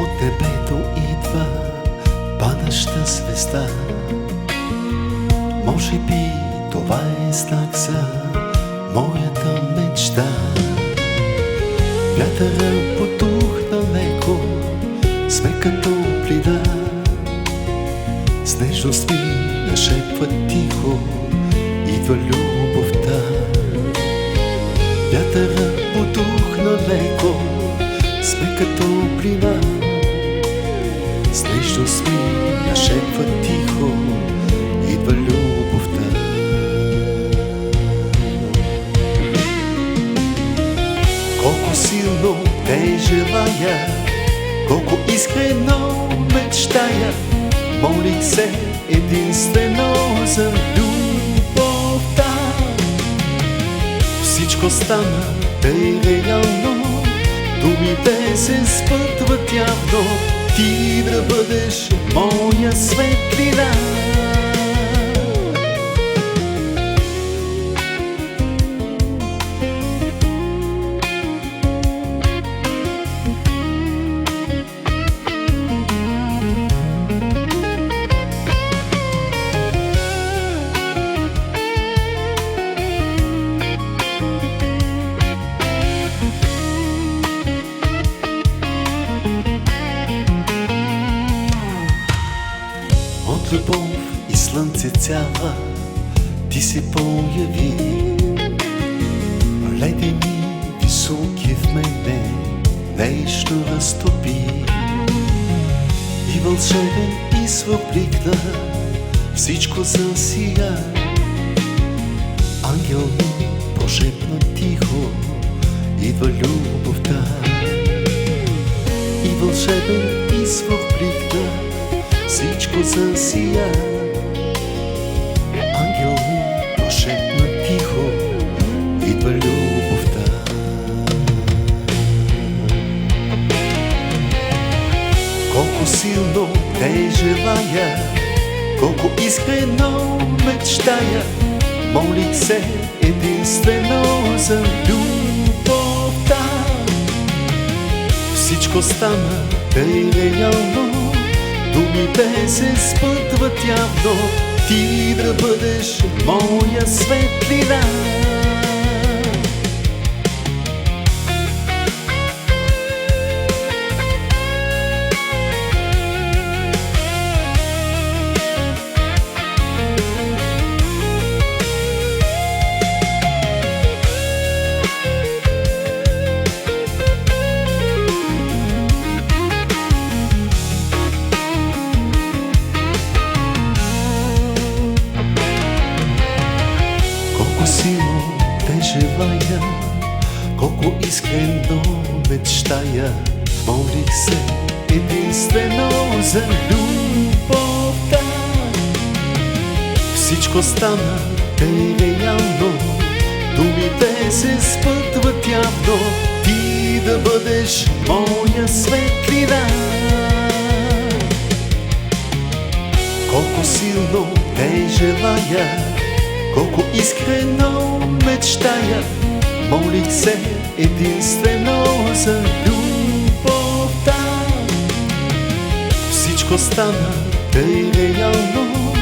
От небето идва падаща звезда. Може би това е знак за моята мечта. Вятъра потухна леко, сме като плина. С нежност ми нашепва тихо, идва любовта. Вятъра потухна леко, сме като плина. С нежност ми нашепва тихо, идва любовта. Колко силно те желая, колко искрено мечтая, молих се единствено за любовта. Всичко стана тъй реално, думите се спътват явно, ти да бъдеш моя светлина. От любов и слънце цяла ти се появи. Ледени високи в мене вечно разтопи. И вълшебен извор бликна, всичко засия. Ангел ми прошепна тихо, идва любовта. И вълшебен извор бликна, всичко засия. Ангел ми прошепна тихо, идва любовта. Колко силно те желая, колко искрено мечтая, молих се единствено за любовта. Всичко стана тъй реално, думите се спътват явно, ти да бъдеш моя светлина. Силно те желая, колко искрено мечтая, молих се единствено за любовта. Всичко стана тъй реално, думите се спътват явно, ти да бъдеш моя светлина. Колко силно те желая, колко искрено мечтая, молих се единствено за любовта. Всичко стана тъй реално,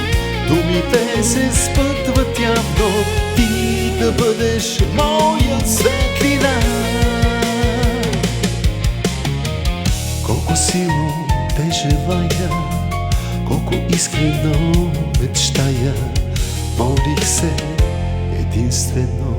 думите се спътват явно, ти да бъдеш моя светлина. Колко силно те желая, колко искрено мечтая, молих се единствено